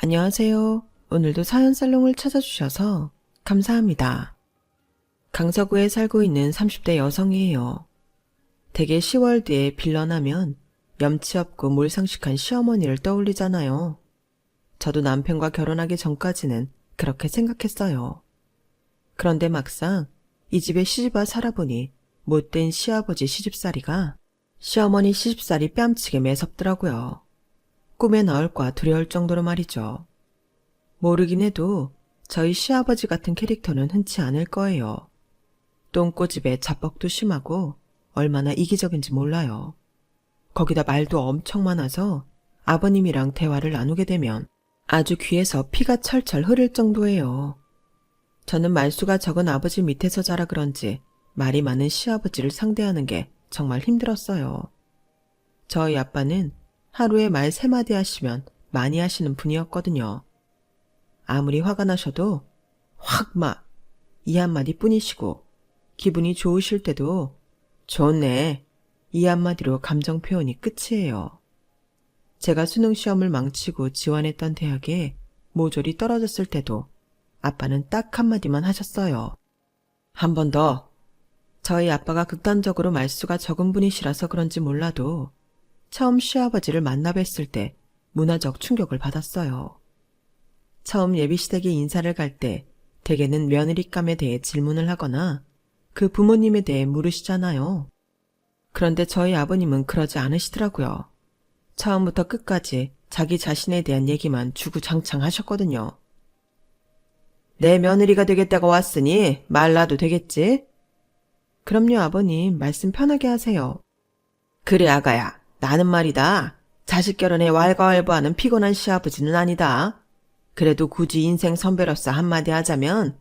안녕하세요. 오늘도 사연살롱을 찾아주셔서 감사합니다. 강서구에 살고 있는 30대 여성이에요. 대개 10월 뒤에 빌런하면 염치 없고 몰상식한 시어머니를 떠올리잖아요. 저도 남편과 결혼하기 전까지는 그렇게 생각했어요. 그런데 막상 이 집에 시집와 살아보니 못된 시아버지 시집살이가 시어머니 시집살이 뺨치게 매섭더라고요. 꿈에 나올까 두려울 정도로 말이죠. 모르긴 해도 저희 시아버지 같은 캐릭터는 흔치 않을 거예요. 똥꼬집에 자뻑도 심하고 얼마나 이기적인지 몰라요. 거기다 말도 엄청 많아서 아버님이랑 대화를 나누게 되면 아주 귀에서 피가 철철 흐를 정도예요. 저는 말수가 적은 아버지 밑에서 자라 그런지 말이 많은 시아버지를 상대하는 게 정말 힘들었어요. 저희 아빠는 하루에 말 3마디 하시면 많이 하시는 분이었거든요. 아무리 화가 나셔도 확 이 한마디 뿐이시고 기분이 좋으실 때도 좋네 이 한마디로 감정 표현이 끝이에요. 제가 수능 시험을 망치고 지원했던 대학에 모조리 떨어졌을 때도 아빠는 딱 한마디만 하셨어요. 한 번 더. 저희 아빠가 극단적으로 말수가 적은 분이시라서 그런지 몰라도 처음 시아버지를 만나 뵀을 때 문화적 충격을 받았어요. 처음 예비시댁에 인사를 갈 때 대개는 며느리감에 대해 질문을 하거나 그 부모님에 대해 물으시잖아요. 그런데 저희 아버님은 그러지 않으시더라고요. 처음부터 끝까지 자기 자신에 대한 얘기만 주구장창 하셨거든요. 내 며느리가 되겠다고 왔으니 말라도 되겠지? 그럼요, 아버님. 말씀 편하게 하세요. 그래, 아가야. 나는 말이다. 자식 결혼에 왈가왈부하는 피곤한 시아버지는 아니다. 그래도 굳이 인생 선배로서 한마디 하자면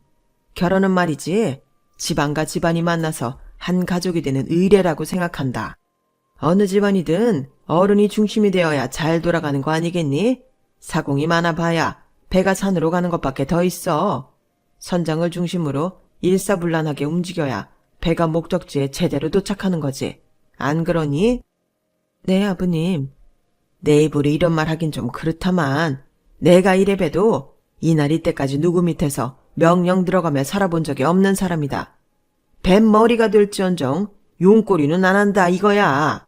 결혼은 말이지 집안과 집안이 만나서 한 가족이 되는 의례라고 생각한다. 어느 집안이든 어른이 중심이 되어야 잘 돌아가는 거 아니겠니? 사공이 많아봐야 배가 산으로 가는 것밖에 더 있어. 선장을 중심으로 일사불란하게 움직여야 배가 목적지에 제대로 도착하는 거지. 안 그러니? 네, 아버님. 내 입으로 이런 말 하긴 좀 그렇다만 내가 이래봬도 이날 이때까지 누구 밑에서 명령 들어가며 살아본 적이 없는 사람이다. 뱀머리가 될지언정 용꼬리는 안 한다 이거야.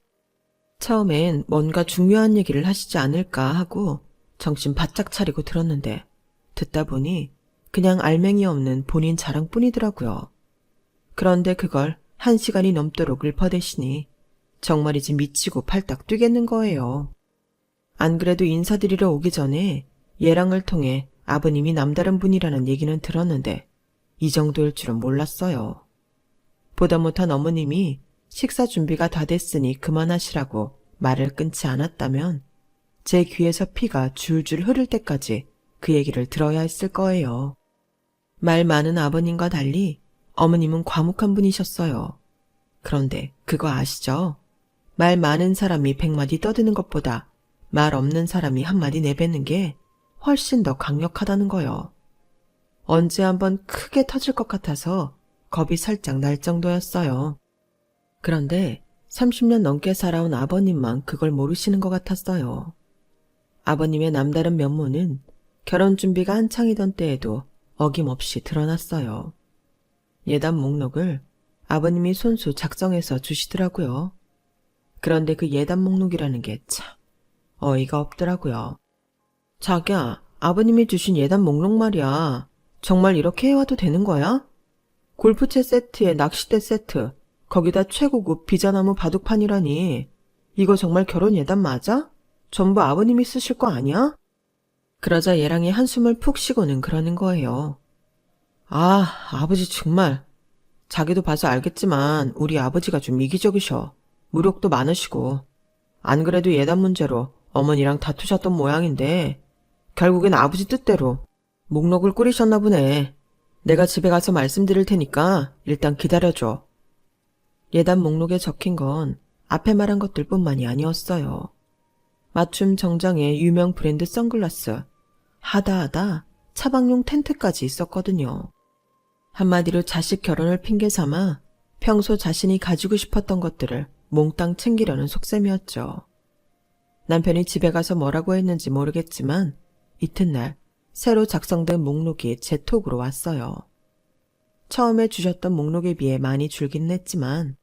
처음엔 뭔가 중요한 얘기를 하시지 않을까 하고 정신 바짝 차리고 들었는데 듣다 보니 그냥 알맹이 없는 본인 자랑뿐이더라고요. 그런데 그걸 1시간이 넘도록 읊어대시니 정말이지 미치고 팔딱 뛰겠는 거예요. 안 그래도 인사드리러 오기 전에 예랑을 통해 아버님이 남다른 분이라는 얘기는 들었는데 이 정도일 줄은 몰랐어요. 보다 못한 어머님이 식사 준비가 다 됐으니 그만하시라고 말을 끊지 않았다면 제 귀에서 피가 줄줄 흐를 때까지 그 얘기를 들어야 했을 거예요. 말 많은 아버님과 달리 어머님은 과묵한 분이셨어요. 그런데 그거 아시죠? 말 많은 사람이 100마디 떠드는 것보다 말 없는 사람이 한마디 내뱉는 게 훨씬 더 강력하다는 거요. 언제 한번 크게 터질 것 같아서 겁이 살짝 날 정도였어요. 그런데 30년 넘게 살아온 아버님만 그걸 모르시는 것 같았어요. 아버님의 남다른 면모는 결혼 준비가 한창이던 때에도 어김없이 드러났어요. 예단 목록을 아버님이 손수 작성해서 주시더라고요. 그런데 그 예단 목록이라는 게 참 어이가 없더라고요. 자기야, 아버님이 주신 예단 목록 말이야. 정말 이렇게 해와도 되는 거야? 골프채 세트에 낚싯대 세트, 거기다 최고급 비자나무 바둑판이라니. 이거 정말 결혼 예단 맞아? 전부 아버님이 쓰실 거 아니야? 그러자 예랑이 한숨을 푹 쉬고는 그러는 거예요. 아, 아버지 정말. 자기도 봐서 알겠지만 우리 아버지가 좀 이기적이셔. 무력도 많으시고. 안 그래도 예단 문제로 어머니랑 다투셨던 모양인데 결국엔 아버지 뜻대로 목록을 꾸리셨나 보네. 내가 집에 가서 말씀드릴 테니까 일단 기다려줘. 예단 목록에 적힌 건 앞에 말한 것들뿐만이 아니었어요. 맞춤 정장에 유명 브랜드 선글라스, 하다하다 차박용 텐트까지 있었거든요. 한마디로 자식 결혼을 핑계 삼아 평소 자신이 가지고 싶었던 것들을 몽땅 챙기려는 속셈이었죠. 남편이 집에 가서 뭐라고 했는지 모르겠지만 이튿날 새로 작성된 목록이 제 톡으로 왔어요. 처음에 주셨던 목록에 비해 많이 줄기는 했지만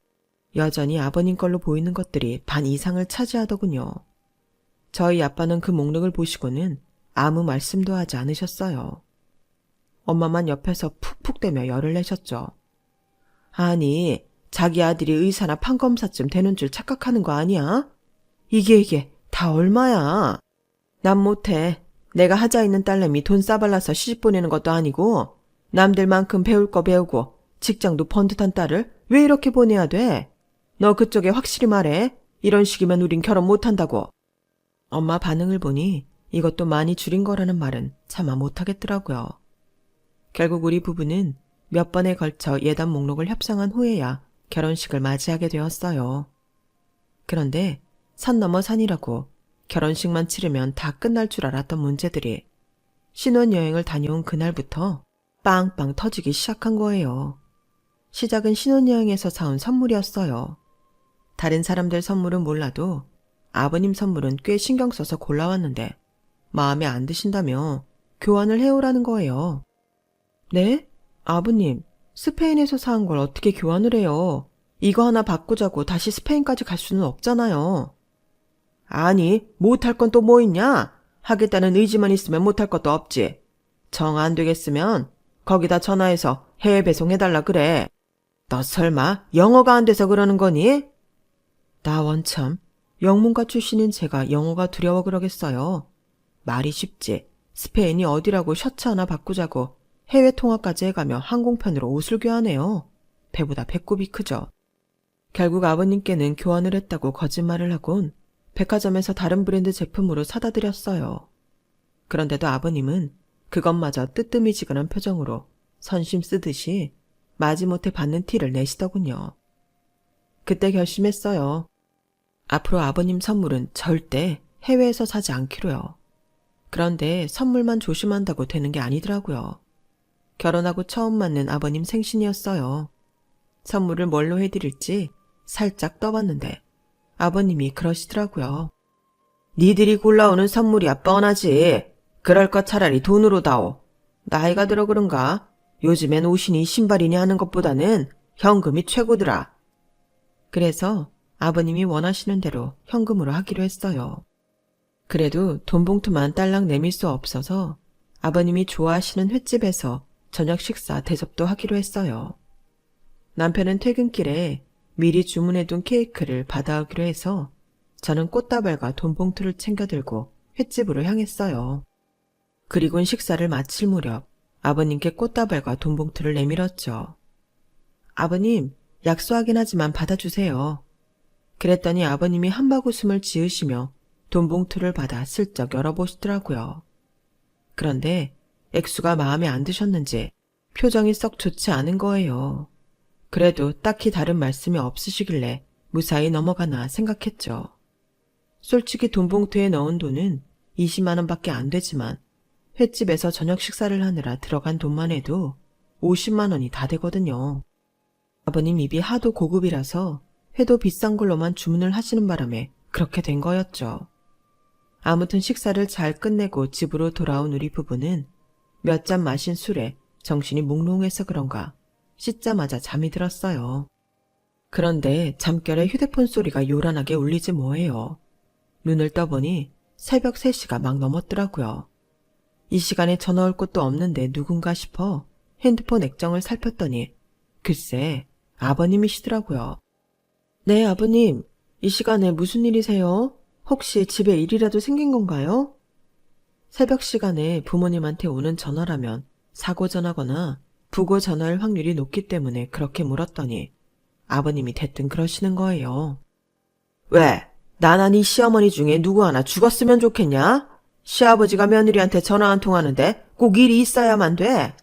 여전히 아버님 걸로 보이는 것들이 반 이상을 차지하더군요. 저희 아빠는 그 목록을 보시고는 아무 말씀도 하지 않으셨어요. 엄마만 옆에서 푹푹대며 열을 내셨죠. 아니, 자기 아들이 의사나 판검사쯤 되는 줄 착각하는 거 아니야? 이게 다 얼마야? 난 못해. 내가 하자 있는 딸내미 돈 싸발라서 시집 보내는 것도 아니고 남들만큼 배울 거 배우고 직장도 번듯한 딸을 왜 이렇게 보내야 돼? 너 그쪽에 확실히 말해. 이런 식이면 우린 결혼 못한다고. 엄마 반응을 보니 이것도 많이 줄인 거라는 말은 차마 못하겠더라고요. 결국 우리 부부는 몇 번에 걸쳐 예단 목록을 협상한 후에야 결혼식을 맞이하게 되었어요. 그런데 산 넘어 산이라고 결혼식만 치르면 다 끝날 줄 알았던 문제들이 신혼여행을 다녀온 그날부터 빵빵 터지기 시작한 거예요. 시작은 신혼여행에서 사온 선물이었어요. 다른 사람들 선물은 몰라도 아버님 선물은 꽤 신경 써서 골라왔는데 마음에 안 드신다며 교환을 해오라는 거예요. 네? 아버님, 스페인에서 사온 걸 어떻게 교환을 해요? 이거 하나 바꾸자고 다시 스페인까지 갈 수는 없잖아요. 아니, 못할 건 또 뭐 있냐? 하겠다는 의지만 있으면 못할 것도 없지. 정 안 되겠으면 거기다 전화해서 해외 배송해달라 그래. 너 설마 영어가 안 돼서 그러는 거니? 나 원참 영문과 출신인 제가 영어가 두려워 그러겠어요. 말이 쉽지. 스페인이 어디라고 셔츠 하나 바꾸자고 해외 통화까지 해가며 항공편으로 옷을 교환해요. 배보다 배꼽이 크죠. 결국 아버님께는 교환을 했다고 거짓말을 하곤 백화점에서 다른 브랜드 제품으로 사다 드렸어요. 그런데도 아버님은 그것마저 뜨뜨미지근한 표정으로 선심 쓰듯이 마지못해 받는 티를 내시더군요. 그때 결심했어요. 앞으로 아버님 선물은 절대 해외에서 사지 않기로요. 그런데 선물만 조심한다고 되는 게 아니더라고요. 결혼하고 처음 맞는 아버님 생신이었어요. 선물을 뭘로 해드릴지 살짝 떠봤는데 아버님이 그러시더라고요. 니들이 골라오는 선물이야 뻔하지. 그럴 것 차라리 돈으로 다오. 나이가 들어 그런가? 요즘엔 옷이니 신발이니 하는 것보다는 현금이 최고더라. 그래서 아버님이 원하시는 대로 현금으로 하기로 했어요. 그래도 돈 봉투만 딸랑 내밀 수 없어서 아버님이 좋아하시는 횟집에서 저녁 식사 대접도 하기로 했어요. 남편은 퇴근길에 미리 주문해둔 케이크를 받아오기로 해서 저는 꽃다발과 돈 봉투를 챙겨 들고 횟집으로 향했어요. 그리곤 식사를 마칠 무렵 아버님께 꽃다발과 돈 봉투를 내밀었죠. 아버님, 약소하긴 하지만 받아주세요. 그랬더니 아버님이 한바구음을 지으시며 돈 봉투를 받아 슬쩍 열어보시더라고요. 그런데 액수가 마음에 안 드셨는지 표정이 썩 좋지 않은 거예요. 그래도 딱히 다른 말씀이 없으시길래 무사히 넘어가나 생각했죠. 솔직히 돈 봉투에 넣은 돈은 20만 원밖에 안 되지만 횟집에서 저녁 식사를 하느라 들어간 돈만 해도 50만 원이 다 되거든요. 아버님 입이 하도 고급이라서 회도 비싼 걸로만 주문을 하시는 바람에 그렇게 된 거였죠. 아무튼 식사를 잘 끝내고 집으로 돌아온 우리 부부는 몇 잔 마신 술에 정신이 몽롱해서 그런가 씻자마자 잠이 들었어요. 그런데 잠결에 휴대폰 소리가 요란하게 울리지 뭐예요. 눈을 떠보니 새벽 3시가 막 넘었더라고요. 이 시간에 전화 올 곳도 없는데 누군가 싶어 핸드폰 액정을 살폈더니 글쎄 아버님이시더라고요. 네, 아버님. 이 시간에 무슨 일이세요? 혹시 집에 일이라도 생긴 건가요? 새벽 시간에 부모님한테 오는 전화라면 사고 전화거나 부고 전화일 확률이 높기 때문에 그렇게 물었더니 아버님이 대뜸 그러시는 거예요. 왜? 나나 네 시어머니 중에 누구 하나 죽었으면 좋겠냐? 시아버지가 며느리한테 전화 한 통 하는데 꼭 일이 있어야만 돼.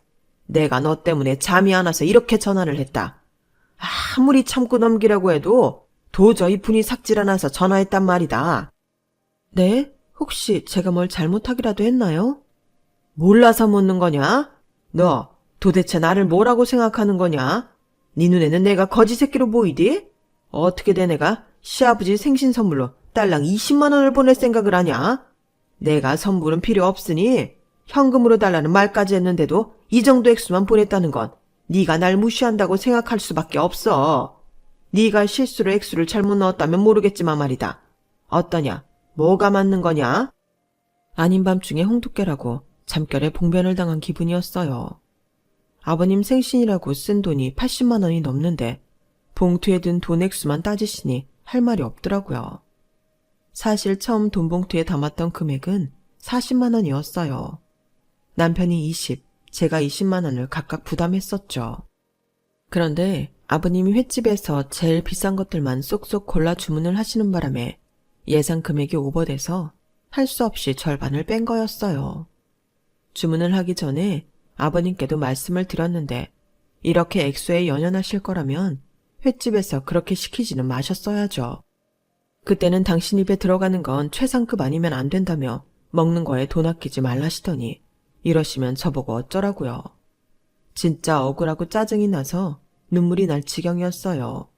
내가 너 때문에 잠이 안 와서 이렇게 전화를 했다. 아무리 참고 넘기려고 해도 도저히 분이 삭질 않아서 전화했단 말이다. 네? 혹시 제가 뭘 잘못하기라도 했나요? 몰라서 묻는 거냐? 너 도대체 나를 뭐라고 생각하는 거냐? 네 눈에는 내가 거지 새끼로 보이디? 어떻게 돼 내가 시아버지 생신 선물로 딸랑 20만 원을 보낼 생각을 하냐? 내가 선불은 필요 없으니 현금으로 달라는 말까지 했는데도 이 정도 액수만 보냈다는 건 네가 날 무시한다고 생각할 수밖에 없어. 네가 실수로 액수를 잘못 넣었다면 모르겠지만 말이다. 어떠냐? 뭐가 맞는 거냐? 아닌 밤중에 홍두깨라고 잠결에 봉변을 당한 기분이었어요. 아버님 생신이라고 쓴 돈이 80만 원이 넘는데 봉투에 든 돈 액수만 따지시니 할 말이 없더라고요. 사실 처음 돈 봉투에 담았던 금액은 40만 원이었어요. 남편이 20, 제가 20만 원을 각각 부담했었죠. 그런데 아버님이 횟집에서 제일 비싼 것들만 쏙쏙 골라 주문을 하시는 바람에 예상 금액이 오버돼서 할 수 없이 절반을 뺀 거였어요. 주문을 하기 전에 아버님께도 말씀을 드렸는데 이렇게 액수에 연연하실 거라면 횟집에서 그렇게 시키지는 마셨어야죠. 그때는 당신 입에 들어가는 건 최상급 아니면 안 된다며 먹는 거에 돈 아끼지 말라시더니 이러시면 저보고 어쩌라고요. 진짜 억울하고 짜증이 나서 눈물이 날 지경이었어요.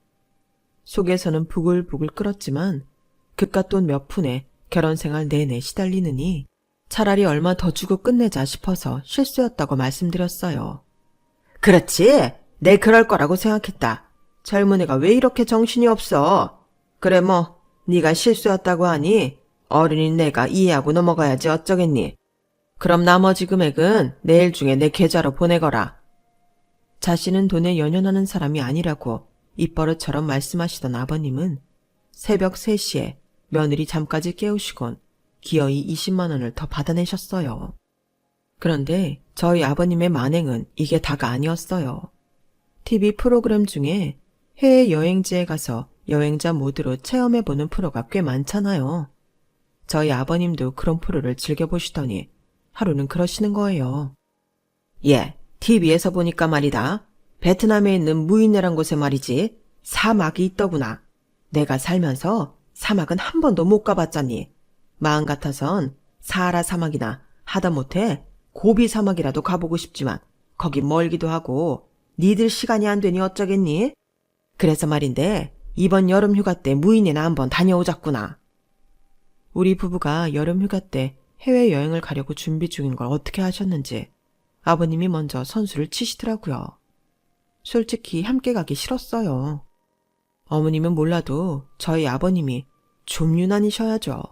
속에서는 부글부글 끓었지만 그깟 돈 몇 푼에 결혼생활 내내 시달리느니 차라리 얼마 더 주고 끝내자 싶어서 실수였다고 말씀드렸어요. 그렇지, 내 그럴 거라고 생각했다. 젊은 애가 왜 이렇게 정신이 없어. 그래 뭐 네가 실수였다고 하니 어른인 내가 이해하고 넘어가야지 어쩌겠니. 그럼 나머지 금액은 내일 중에 내 계좌로 보내거라. 자신은 돈에 연연하는 사람이 아니라고 입버릇처럼 말씀하시던 아버님은 새벽 3시에 며느리 잠까지 깨우시곤 기어이 20만 원을 더 받아내셨어요. 그런데 저희 아버님의 만행은 이게 다가 아니었어요. TV 프로그램 중에 해외여행지에 가서 여행자 모드로 체험해보는 프로가 꽤 많잖아요. 저희 아버님도 그런 프로를 즐겨보시더니 하루는 그러시는 거예요. 예, TV에서 보니까 말이다. 베트남에 있는 무이네란 곳에 말이지 사막이 있더구나. 내가 살면서 사막은 한 번도 못 가봤잖니. 마음 같아선 사하라 사막이나 하다못해 고비 사막이라도 가보고 싶지만 거기 멀기도 하고 니들 시간이 안 되니 어쩌겠니? 그래서 말인데 이번 여름 휴가 때 무이네나 한번 다녀오자꾸나. 우리 부부가 여름 휴가 때 해외여행을 가려고 준비 중인 걸 어떻게 하셨는지 아버님이 먼저 선수를 치시더라고요. 솔직히 함께 가기 싫었어요. 어머님은 몰라도 저희 아버님이 좀 유난이셔야죠.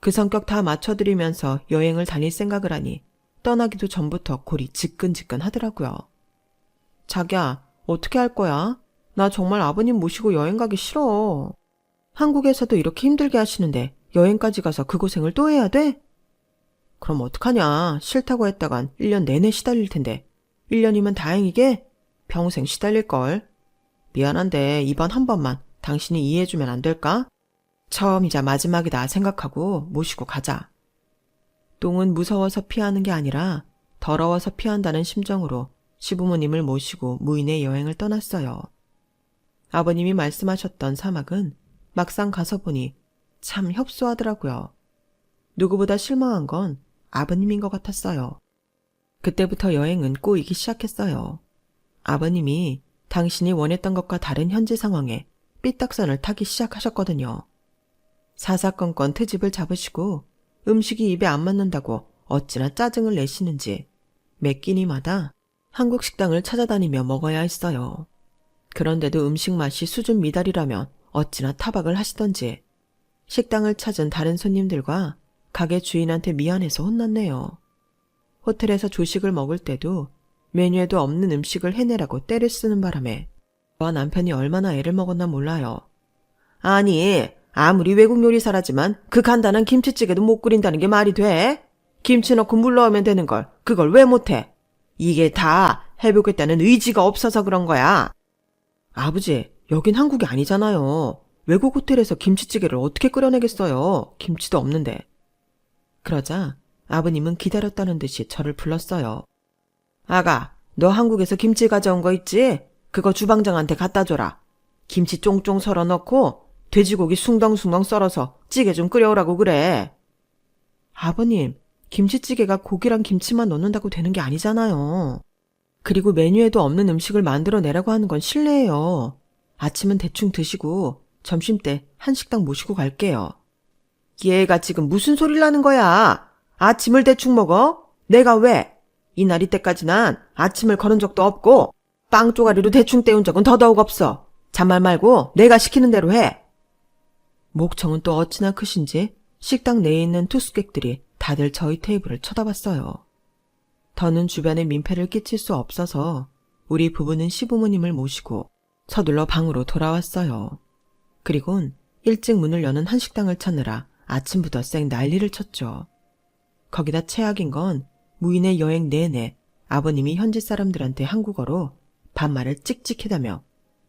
그 성격 다 맞춰드리면서 여행을 다닐 생각을 하니 떠나기도 전부터 골이 지끈지끈 하더라고요. 자기야, 어떻게 할 거야? 나 정말 아버님 모시고 여행 가기 싫어. 한국에서도 이렇게 힘들게 하시는데 여행까지 가서 그 고생을 또 해야 돼? 그럼 어떡하냐. 싫다고 했다간 1년 내내 시달릴 텐데 1년이면 다행이게 평생 시달릴걸. 미안한데 이번 한 번만 당신이 이해해주면 안 될까? 처음이자 마지막이다 생각하고 모시고 가자. 똥은 무서워서 피하는 게 아니라 더러워서 피한다는 심정으로 시부모님을 모시고 무인의 여행을 떠났어요. 아버님이 말씀하셨던 사막은 막상 가서 보니 참 협소하더라고요. 누구보다 실망한 건 아버님인 것 같았어요. 그때부터 여행은 꼬이기 시작했어요. 아버님이 당신이 원했던 것과 다른 현재 상황에 삐딱선을 타기 시작하셨거든요. 사사건건 트집을 잡으시고 음식이 입에 안 맞는다고 어찌나 짜증을 내시는지 매 끼니마다 한국 식당을 찾아다니며 먹어야 했어요. 그런데도 음식 맛이 수준 미달이라면 어찌나 타박을 하시던지 식당을 찾은 다른 손님들과 가게 주인한테 미안해서 혼났네요. 호텔에서 조식을 먹을 때도 메뉴에도 없는 음식을 해내라고 떼를 쓰는 바람에 저와 남편이 얼마나 애를 먹었나 몰라요. 아니, 아무리 외국 요리사라지만 그 간단한 김치찌개도 못 끓인다는 게 말이 돼? 김치 넣고 물 넣으면 되는 걸 그걸 왜 못해? 이게 다 해보겠다는 의지가 없어서 그런 거야. 아버지, 여긴 한국이 아니잖아요. 외국 호텔에서 김치찌개를 어떻게 끓여내겠어요. 김치도 없는데. 그러자 아버님은 기다렸다는 듯이 저를 불렀어요. 아가, 너 한국에서 김치 가져온 거 있지? 그거 주방장한테 갖다 줘라. 김치 쫑쫑 썰어 넣고 돼지고기 숭덩숭덩 썰어서 찌개 좀 끓여오라고 그래. 아버님, 김치찌개가 고기랑 김치만 넣는다고 되는 게 아니잖아요. 그리고 메뉴에도 없는 음식을 만들어내라고 하는 건 실례예요. 아침은 대충 드시고 점심 때 한식당 모시고 갈게요. 얘가 지금 무슨 소리를 하는 거야? 아침을 대충 먹어? 내가 왜? 이날 이때까지 난 아침을 거른 적도 없고 빵 쪼가리로 대충 때운 적은 더더욱 없어. 잔말 말고 내가 시키는 대로 해. 목청은 또 어찌나 크신지 식당 내에 있는 투숙객들이 다들 저희 테이블을 쳐다봤어요. 더는 주변에 민폐를 끼칠 수 없어서 우리 부부는 시부모님을 모시고 서둘러 방으로 돌아왔어요. 그리곤 일찍 문을 여는 한식당을 찾느라 아침부터 쌩 난리를 쳤죠. 거기다 최악인 건 무인의 여행 내내 아버님이 현지 사람들한테 한국어로 반말을 찍찍해다며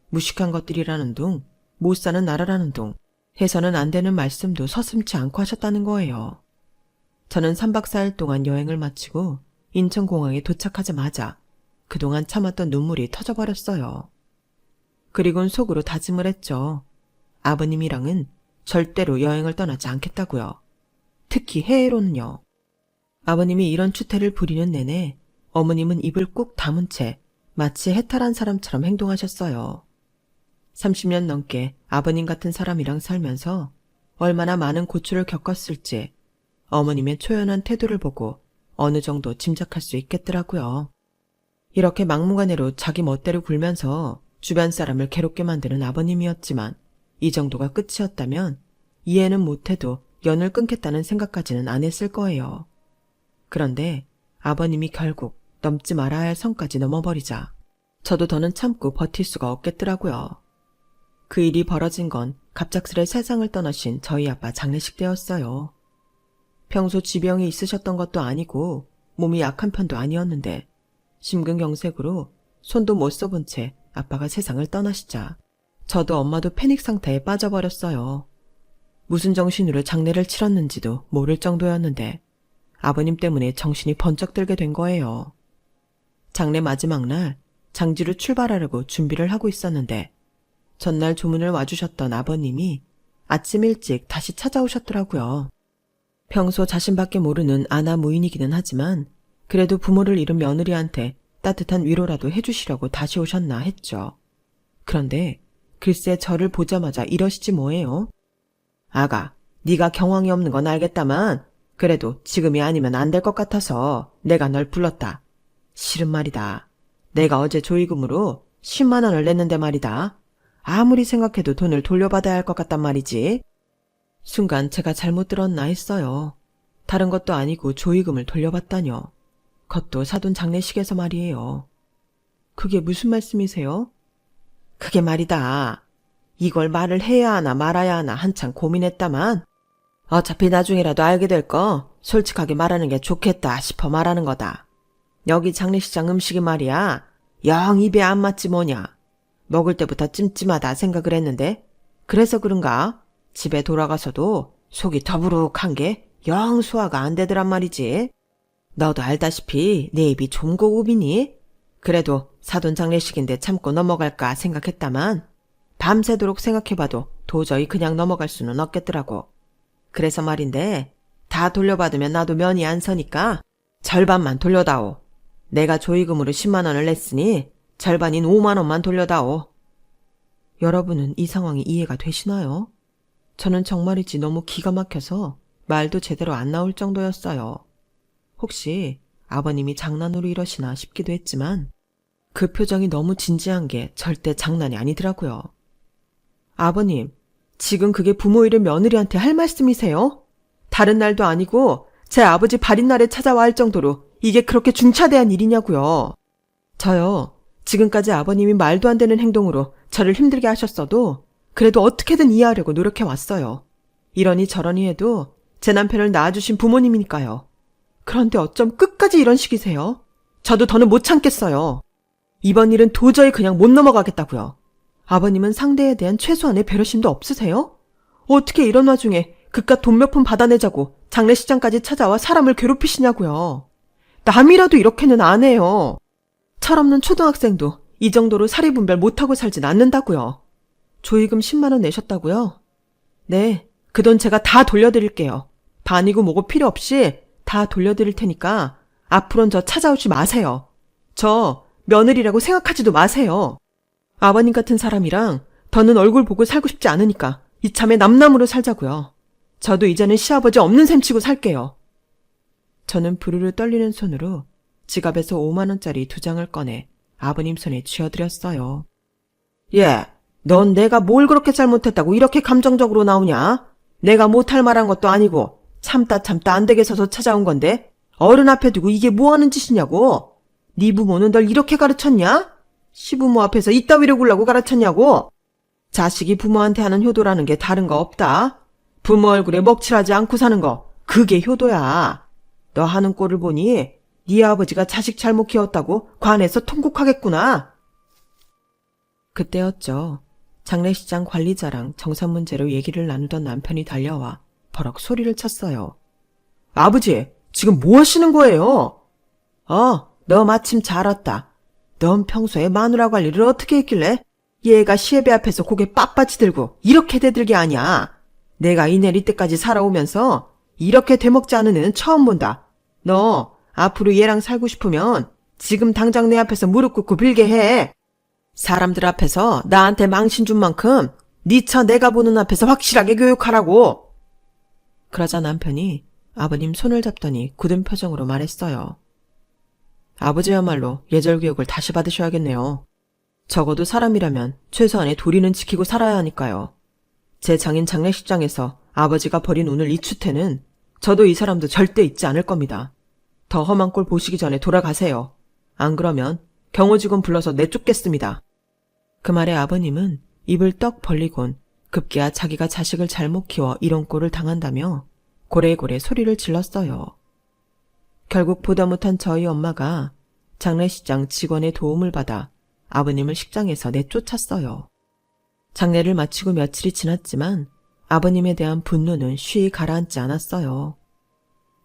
무식한 것들이라는 둥, 못 사는 나라라는 둥, 해서는 안 되는 말씀도 서슴지 않고 하셨다는 거예요. 저는 3박 4일 동안 여행을 마치고 인천공항에 도착하자마자 그동안 참았던 눈물이 터져버렸어요. 그리곤 속으로 다짐을 했죠. 아버님이랑은 절대로 여행을 떠나지 않겠다고요. 특히 해외로는요. 아버님이 이런 추태를 부리는 내내 어머님은 입을 꾹 다문 채 마치 해탈한 사람처럼 행동하셨어요. 30년 넘게 아버님 같은 사람이랑 살면서 얼마나 많은 고초를 겪었을지 어머님의 초연한 태도를 보고 어느 정도 짐작할 수 있겠더라고요. 이렇게 막무가내로 자기 멋대로 굴면서 주변 사람을 괴롭게 만드는 아버님이었지만 이 정도가 끝이었다면 이해는 못해도 연을 끊겠다는 생각까지는 안 했을 거예요. 그런데 아버님이 결국 넘지 말아야 할 선까지 넘어버리자 저도 더는 참고 버틸 수가 없겠더라고요. 그 일이 벌어진 건 갑작스레 세상을 떠나신 저희 아빠 장례식 때였어요. 평소 지병이 있으셨던 것도 아니고 몸이 약한 편도 아니었는데 심근경색으로 손도 못 써본 채 아빠가 세상을 떠나시자 저도 엄마도 패닉 상태에 빠져버렸어요. 무슨 정신으로 장례를 치렀는지도 모를 정도였는데 아버님 때문에 정신이 번쩍 들게 된 거예요. 장례 마지막 날 장지로 출발하려고 준비를 하고 있었는데 전날 조문을 와주셨던 아버님이 아침 일찍 다시 찾아오셨더라고요. 평소 자신밖에 모르는 아나 무인이기는 하지만 그래도 부모를 잃은 며느리한테 따뜻한 위로라도 해주시려고 다시 오셨나 했죠. 그런데 글쎄 저를 보자마자 이러시지 뭐예요. 아가, 네가 경황이 없는 건 알겠다만 그래도 지금이 아니면 안 될 것 같아서 내가 널 불렀다. 싫은 말이다. 내가 어제 조의금으로 10만 원을 냈는데 말이다. 아무리 생각해도 돈을 돌려받아야 할 것 같단 말이지. 순간 제가 잘못 들었나 했어요. 다른 것도 아니고 조의금을 돌려받다뇨. 그것도 사돈 장례식에서 말이에요. 그게 무슨 말씀이세요? 그게 말이다. 이걸 말을 해야 하나 말아야 하나 한참 고민했다만 어차피 나중에라도 알게 될 거 솔직하게 말하는 게 좋겠다 싶어 말하는 거다. 여기 장례식장 음식이 말이야. 영 입에 안 맞지 뭐냐. 먹을 때부터 찜찜하다 생각을 했는데 그래서 그런가 집에 돌아가서도 속이 더부룩한 게 영 소화가 안 되더란 말이지. 너도 알다시피 내 입이 좀 고급이니? 그래도 사돈 장례식인데 참고 넘어갈까 생각했다만 밤새도록 생각해봐도 도저히 그냥 넘어갈 수는 없겠더라고. 그래서 말인데 다 돌려받으면 나도 면이 안 서니까 절반만 돌려다오. 내가 조의금으로 10만 원을 냈으니 절반인 5만 원만 돌려다오. 여러분은 이 상황이 이해가 되시나요? 저는 정말이지 너무 기가 막혀서 말도 제대로 안 나올 정도였어요. 혹시 아버님이 장난으로 이러시나 싶기도 했지만 그 표정이 너무 진지한 게 절대 장난이 아니더라고요. 아버님, 지금 그게 부모 잃은 며느리한테 할 말씀이세요? 다른 날도 아니고 제 아버지 발인 날에 찾아와 할 정도로 이게 그렇게 중차대한 일이냐고요. 저요, 지금까지 아버님이 말도 안 되는 행동으로 저를 힘들게 하셨어도 그래도 어떻게든 이해하려고 노력해왔어요. 이러니 저러니 해도 제 남편을 낳아주신 부모님이니까요. 그런데 어쩜 끝까지 이런 식이세요? 저도 더는 못 참겠어요. 이번 일은 도저히 그냥 못 넘어가겠다고요. 아버님은 상대에 대한 최소한의 배려심도 없으세요? 어떻게 이런 와중에 그깟 돈 몇 푼 받아내자고 장례식장까지 찾아와 사람을 괴롭히시냐고요. 남이라도 이렇게는 안 해요. 철없는 초등학생도 이 정도로 사리분별 못하고 살진 않는다고요. 조의금 10만 원 내셨다고요? 네, 그 돈 제가 다 돌려드릴게요. 반이고 뭐고 필요 없이 다 돌려드릴 테니까 앞으로는 저 찾아오지 마세요. 저 며느리라고 생각하지도 마세요. 아버님 같은 사람이랑 더는 얼굴 보고 살고 싶지 않으니까 이참에 남남으로 살자고요. 저도 이제는 시아버지 없는 셈 치고 살게요. 저는 부르르 떨리는 손으로 지갑에서 5만 원짜리 2장을 꺼내 아버님 손에 쥐어드렸어요. 예, 넌 내가 뭘 그렇게 잘못했다고 이렇게 감정적으로 나오냐? 내가 못할 말한 것도 아니고 참다 안 되게 서서 찾아온 건데 어른 앞에 두고 이게 뭐하는 짓이냐고? 네 부모는 널 이렇게 가르쳤냐? 시부모 앞에서 이따위로 굴라고 가르쳤냐고? 자식이 부모한테 하는 효도라는 게 다른 거 없다. 부모 얼굴에 먹칠하지 않고 사는 거, 그게 효도야. 너 하는 꼴을 보니 네 아버지가 자식 잘못 키웠다고 관에서 통곡하겠구나. 그때였죠. 장례식장 관리자랑 정산 문제로 얘기를 나누던 남편이 달려와 버럭 소리를 쳤어요. 아버지, 지금 뭐 하시는 거예요? 너 마침 잘 왔다. 넌 평소에 마누라 관리를 어떻게 했길래 얘가 시애비 앞에서 고개 빳빳이 들고 이렇게 대들게 하냐? 내가 이 내릴 때까지 살아오면서 이렇게 되먹지 않은 애는 처음 본다. 너 앞으로 얘랑 살고 싶으면 지금 당장 내 앞에서 무릎 꿇고 빌게 해. 사람들 앞에서 나한테 망신 준 만큼 네 차 내가 보는 앞에서 확실하게 교육하라고. 그러자 남편이 아버님 손을 잡더니 굳은 표정으로 말했어요. 아버지야말로 예절 교육을 다시 받으셔야겠네요. 적어도 사람이라면 최소한의 도리는 지키고 살아야 하니까요. 제 장인 장례식장에서 아버지가 벌인 오늘 이 추태는 저도 이 사람도 절대 잊지 않을 겁니다. 더 험한 꼴 보시기 전에 돌아가세요. 안 그러면 경호직원 불러서 내쫓겠습니다. 그 말에 아버님은 입을 떡 벌리곤 급기야 자기가 자식을 잘못 키워 이런 꼴을 당한다며 고래고래 소리를 질렀어요. 결국 보다 못한 저희 엄마가 장례식장 직원의 도움을 받아 아버님을 식장에서 내쫓았어요. 장례를 마치고 며칠이 지났지만 아버님에 대한 분노는 쉬이 가라앉지 않았어요.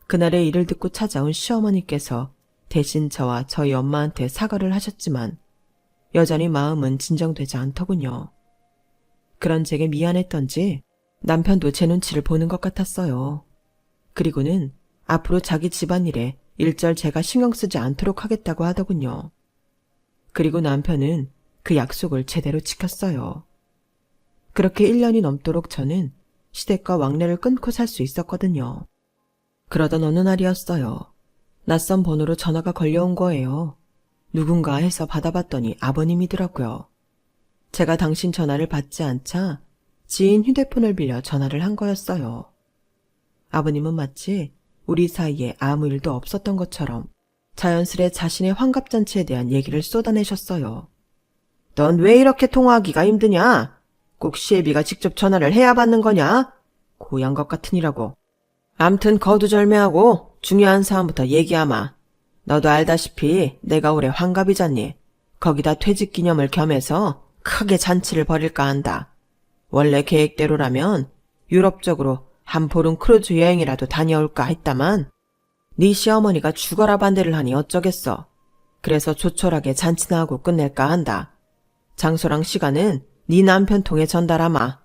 그날의 일을 듣고 찾아온 시어머니께서 대신 저와 저희 엄마한테 사과를 하셨지만 여전히 마음은 진정되지 않더군요. 그런 제게 미안했던지 남편도 제 눈치를 보는 것 같았어요. 그리고는 앞으로 자기 집안일에 일절 제가 신경 쓰지 않도록 하겠다고 하더군요. 그리고 남편은 그 약속을 제대로 지켰어요. 그렇게 1년이 넘도록 저는 시댁과 왕래를 끊고 살 수 있었거든요. 그러던 어느 날이었어요. 낯선 번호로 전화가 걸려온 거예요. 누군가 해서 받아봤더니 아버님이더라고요. 제가 당신 전화를 받지 않자 지인 휴대폰을 빌려 전화를 한 거였어요. 아버님은 마치 우리 사이에 아무 일도 없었던 것처럼 자연스레 자신의 환갑잔치에 대한 얘기를 쏟아내셨어요. 넌 왜 이렇게 통화하기가 힘드냐? 꼭 시애비가 직접 전화를 해야 받는 거냐? 고양 것 같으니라고. 암튼 거두절미하고 중요한 사안부터 얘기하마. 너도 알다시피 내가 올해 환갑이잖니. 거기다 퇴직기념을 겸해서 크게 잔치를 벌일까 한다. 원래 계획대로라면 유럽 쪽으로 한 보름 크루즈 여행이라도 다녀올까 했다만 네 시어머니가 죽어라 반대를 하니 어쩌겠어. 그래서 조촐하게 잔치나 하고 끝낼까 한다. 장소랑 시간은 네 남편 통해 전달하마.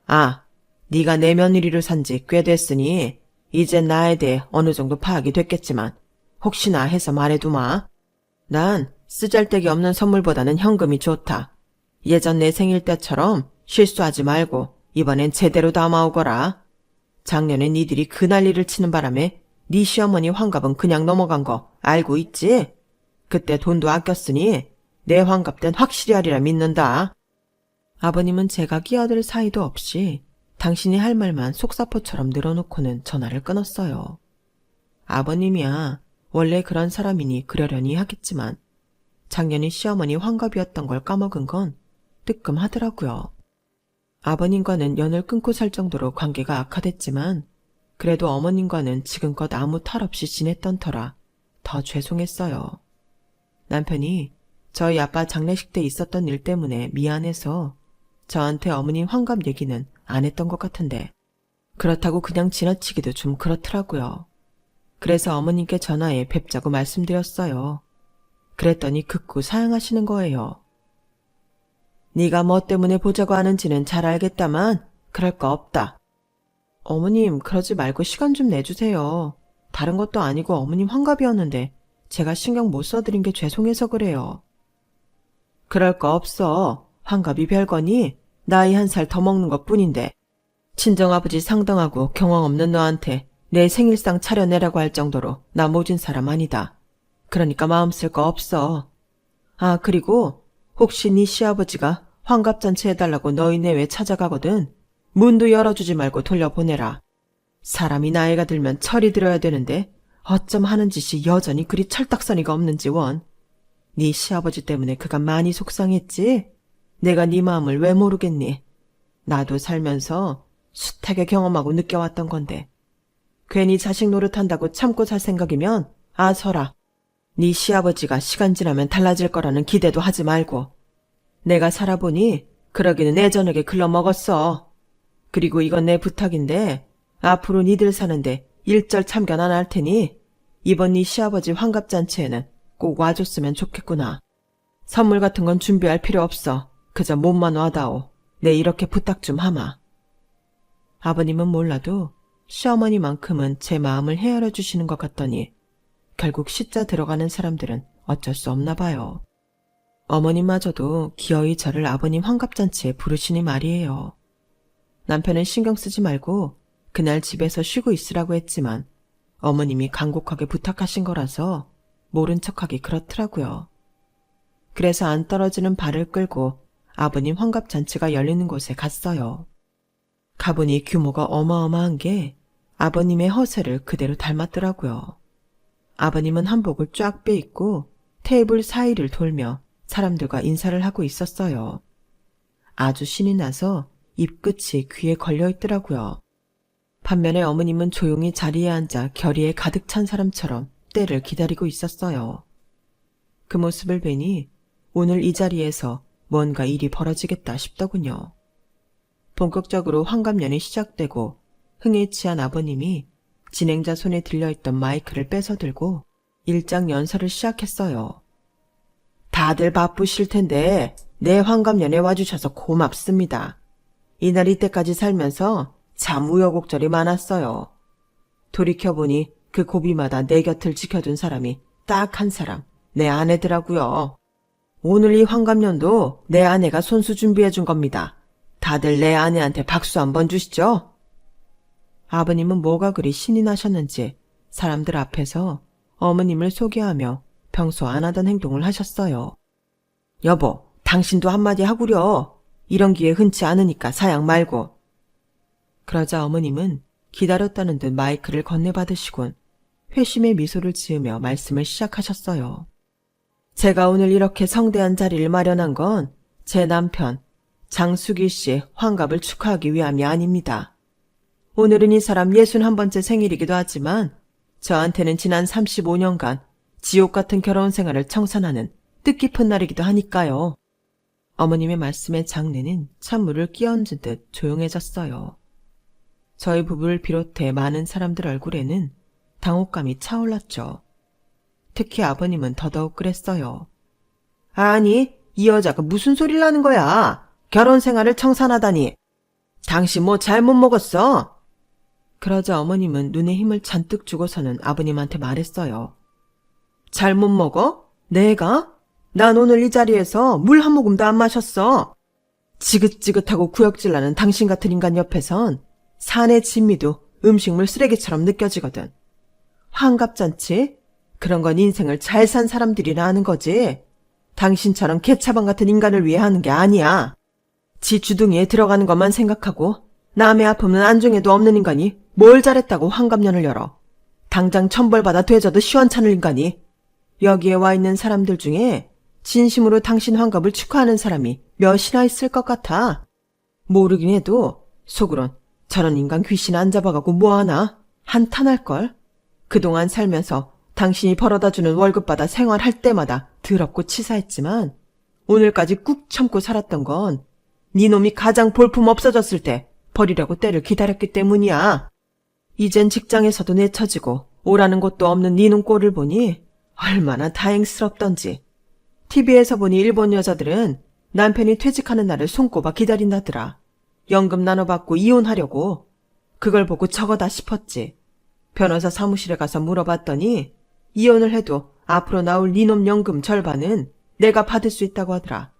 아, 네가 내 며느리로 산 지 꽤 됐으니 이젠 나에 대해 어느 정도 파악이 됐겠지만 혹시나 해서 말해두마. 난 쓰잘데기 없는 선물보다는 현금이 좋다. 예전 내 생일 때처럼 실수하지 말고 이번엔 제대로 담아오거라. 작년에 니들이 그 난리를 치는 바람에 네 시어머니 환갑은 그냥 넘어간 거 알고 있지? 그때 돈도 아꼈으니 내 환갑 땐 확실히 하리라 믿는다. 아버님은 제가 끼어들 사이도 없이 당신이 할 말만 속사포처럼 늘어놓고는 전화를 끊었어요. 아버님이야 원래 그런 사람이니 그러려니 하겠지만 작년이 시어머니 환갑이었던 걸 까먹은 건 뜨끔하더라고요. 아버님과는 연을 끊고 살 정도로 관계가 악화됐지만 그래도 어머님과는 지금껏 아무 탈 없이 지냈던 터라 더 죄송했어요. 남편이 저희 아빠 장례식 때 있었던 일 때문에 미안해서 저한테 어머님 환갑 얘기는 안 했던 것 같은데 그렇다고 그냥 지나치기도 좀 그렇더라고요. 그래서 어머님께 전화해 뵙자고 말씀드렸어요. 그랬더니 극구 사양하시는 거예요. 네가 뭐 때문에 보자고 하는지는 잘 알겠다만 그럴 거 없다. 어머님 그러지 말고 시간 좀 내주세요. 다른 것도 아니고 어머님 환갑이었는데 제가 신경 못 써드린 게 죄송해서 그래요. 그럴 거 없어. 환갑이 별거니 나이 1살 더 먹는 것뿐인데. 친정아버지 상당하고 경황 없는 너한테 내 생일상 차려내라고 할 정도로 나 모진 사람 아니다. 그러니까 마음 쓸 거 없어. 아, 그리고 혹시 네 시아버지가 환갑잔치 해달라고 너희 내외 찾아가거든 문도 열어주지 말고 돌려보내라. 사람이 나이가 들면 철이 들어야 되는데 어쩜 하는 짓이 여전히 그리 철딱서니가 없는지 원. 네 시아버지 때문에 그가 많이 속상했지? 내가 네 마음을 왜 모르겠니? 나도 살면서 숱하게 경험하고 느껴왔던 건데 괜히 자식 노릇한다고 참고 살 생각이면 아서라. 네 시아버지가 시간 지나면 달라질 거라는 기대도 하지 말고. 내가 살아보니 그러기는 예전에게 글러먹었어. 그리고 이건 내 부탁인데 앞으로 니들 사는데 일절 참견 안 할 테니 이번 네 시아버지 환갑잔치에는 꼭 와줬으면 좋겠구나. 선물 같은 건 준비할 필요 없어. 그저 몸만 와다오. 내 이렇게 부탁 좀 하마. 아버님은 몰라도 시어머니만큼은 제 마음을 헤아려 주시는 것 같더니 결국 시자 들어가는 사람들은 어쩔 수 없나 봐요. 어머님마저도 기어이 저를 아버님 환갑잔치에 부르시니 말이에요. 남편은 신경 쓰지 말고 그날 집에서 쉬고 있으라고 했지만 어머님이 간곡하게 부탁하신 거라서 모른 척하기 그렇더라고요. 그래서 안 떨어지는 발을 끌고 아버님 환갑잔치가 열리는 곳에 갔어요. 가보니 규모가 어마어마한 게 아버님의 허세를 그대로 닮았더라고요. 아버님은 한복을 쫙 빼입고 테이블 사이를 돌며 사람들과 인사를 하고 있었어요. 아주 신이 나서 입끝이 귀에 걸려 있더라고요. 반면에 어머님은 조용히 자리에 앉아 결의에 가득 찬 사람처럼 때를 기다리고 있었어요. 그 모습을 뵈니 오늘 이 자리에서 뭔가 일이 벌어지겠다 싶더군요. 본격적으로 환갑년이 시작되고 흥에 취한 아버님이 진행자 손에 들려있던 마이크를 뺏어들고 일장 연설을 시작했어요. 다들 바쁘실 텐데 내 환갑년에 와주셔서 고맙습니다. 이날 이때까지 살면서 참 우여곡절이 많았어요. 돌이켜보니 그 고비마다 내 곁을 지켜준 사람이 딱 한 사람, 내 아내더라고요. 오늘 이 환갑년도 내 아내가 손수 준비해준 겁니다. 다들 내 아내한테 박수 한번 주시죠. 아버님은 뭐가 그리 신이 나셨는지 사람들 앞에서 어머님을 소개하며 평소 안 하던 행동을 하셨어요. 여보, 당신도 한마디 하구려. 이런 기회 흔치 않으니까 사양 말고. 그러자 어머님은 기다렸다는 듯 마이크를 건네받으시곤 회심의 미소를 지으며 말씀을 시작하셨어요. 제가 오늘 이렇게 성대한 자리를 마련한 건 제 남편 장수기 씨 환갑을 축하하기 위함이 아닙니다. 오늘은 이 사람 61번째 생일이기도 하지만 저한테는 지난 35년간 지옥 같은 결혼 생활을 청산하는 뜻깊은 날이기도 하니까요. 어머님의 말씀에 장내는 찬물을 끼얹은 듯 조용해졌어요. 저희 부부를 비롯해 많은 사람들 얼굴에는 당혹감이 차올랐죠. 특히 아버님은 더더욱 그랬어요. 아니, 이 여자가 무슨 소리를 하는 거야? 결혼 생활을 청산하다니. 당신 뭐 잘못 먹었어? 그러자 어머님은 눈에 힘을 잔뜩 주고서는 아버님한테 말했어요. 잘못 먹어? 내가? 난 오늘 이 자리에서 물 한 모금도 안 마셨어. 지긋지긋하고 구역질나는 당신 같은 인간 옆에선 산의 진미도 음식물 쓰레기처럼 느껴지거든. 환갑잔치? 그런 건 인생을 잘 산 사람들이나 하는 거지. 당신처럼 개차반 같은 인간을 위해 하는 게 아니야. 지 주둥이에 들어가는 것만 생각하고 남의 아픔은 안중에도 없는 인간이 뭘 잘했다고 환갑년을 열어. 당장 천벌받아 되져도 시원찮을 인간이. 여기에 와 있는 사람들 중에 진심으로 당신 환갑을 축하하는 사람이 몇이나 있을 것 같아. 모르긴 해도 속으론 저런 인간 귀신 안 잡아가고 뭐하나 한탄할걸. 그동안 살면서 당신이 벌어다주는 월급 받아 생활할 때마다 더럽고 치사했지만 오늘까지 꾹 참고 살았던 건 네 놈이 가장 볼품 없어졌을 때 버리려고 때를 기다렸기 때문이야. 이젠 직장에서도 내쳐지고 오라는 것도 없는 네 놈 꼴을 보니 얼마나 다행스럽던지. TV에서 보니 일본 여자들은 남편이 퇴직하는 날을 손꼽아 기다린다더라. 연금 나눠받고 이혼하려고. 그걸 보고 저거다 싶었지. 변호사 사무실에 가서 물어봤더니 이혼을 해도 앞으로 나올 니놈 연금 절반은 내가 받을 수 있다고 하더라.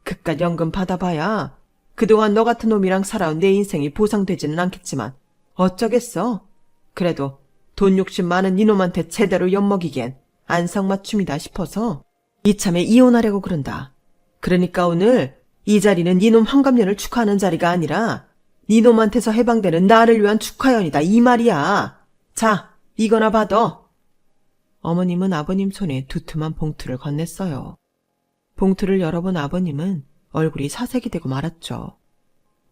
그깟 연금 받아봐야 그동안 너 같은 놈이랑 살아온 내 인생이 보상되지는 않겠지만 어쩌겠어. 그래도 돈 욕심 많은 이놈한테 제대로 엿먹이기엔 안성맞춤이다 싶어서 이참에 이혼하려고 그런다. 그러니까 오늘 이 자리는 이놈 환갑년을 축하하는 자리가 아니라 니놈한테서 해방되는 나를 위한 축하연이다 이 말이야. 자, 이거나 받아. 어머님은 아버님 손에 두툼한 봉투를 건넸어요. 봉투를 열어본 아버님은 얼굴이 사색이 되고 말았죠.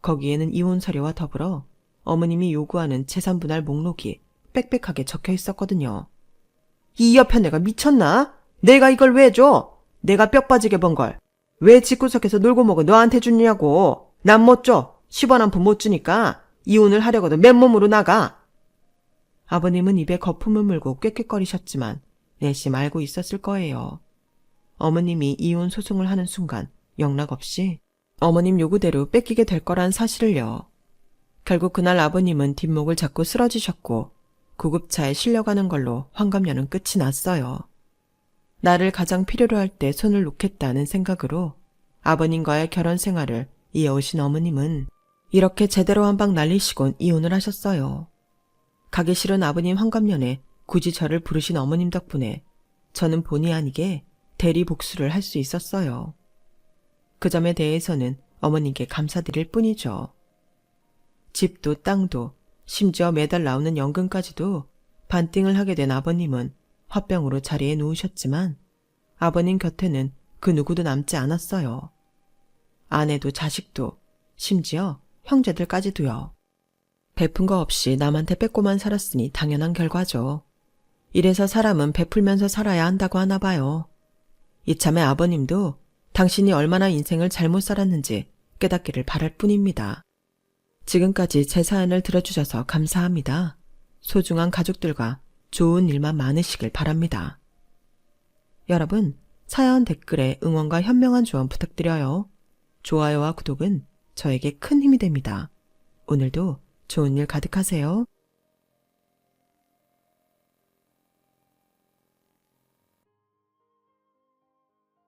거기에는 이혼 서류와 더불어 어머님이 요구하는 재산분할 목록이 빽빽하게 적혀 있었거든요. 이 여편 내가 미쳤나? 내가 이걸 왜 줘? 내가 뼈 빠지게 번 걸. 왜 집구석에서 놀고 먹어 너한테 주냐고. 난 못 줘. 10원 한 푼 못 주니까 이혼을 하려고도 맨몸으로 나가. 아버님은 입에 거품을 물고 꾀꾀거리셨지만 내심 알고 있었을 거예요. 어머님이 이혼 소송을 하는 순간 영락없이 어머님 요구대로 뺏기게 될 거란 사실을요. 결국 그날 아버님은 뒷목을 잡고 쓰러지셨고 구급차에 실려가는 걸로 환갑년은 끝이 났어요. 나를 가장 필요로 할 때 손을 놓겠다는 생각으로 아버님과의 결혼 생활을 이어오신 어머님은 이렇게 제대로 한 방 날리시곤 이혼을 하셨어요. 가기 싫은 아버님 환갑년에 굳이 저를 부르신 어머님 덕분에 저는 본의 아니게 대리 복수를 할 수 있었어요. 그 점에 대해서는 어머님께 감사드릴 뿐이죠. 집도 땅도 심지어 매달 나오는 연금까지도 반띵을 하게 된 아버님은 화병으로 자리에 누우셨지만 아버님 곁에는 그 누구도 남지 않았어요. 아내도 자식도 심지어 형제들까지도요. 베푼 거 없이 남한테 뺏고만 살았으니 당연한 결과죠. 이래서 사람은 베풀면서 살아야 한다고 하나 봐요. 이참에 아버님도 당신이 얼마나 인생을 잘못 살았는지 깨닫기를 바랄 뿐입니다. 지금까지 제 사연을 들어주셔서 감사합니다. 소중한 가족들과 좋은 일만 많으시길 바랍니다. 여러분, 사연 댓글에 응원과 현명한 조언 부탁드려요. 좋아요와 구독은 저에게 큰 힘이 됩니다. 오늘도 좋은 일 가득하세요.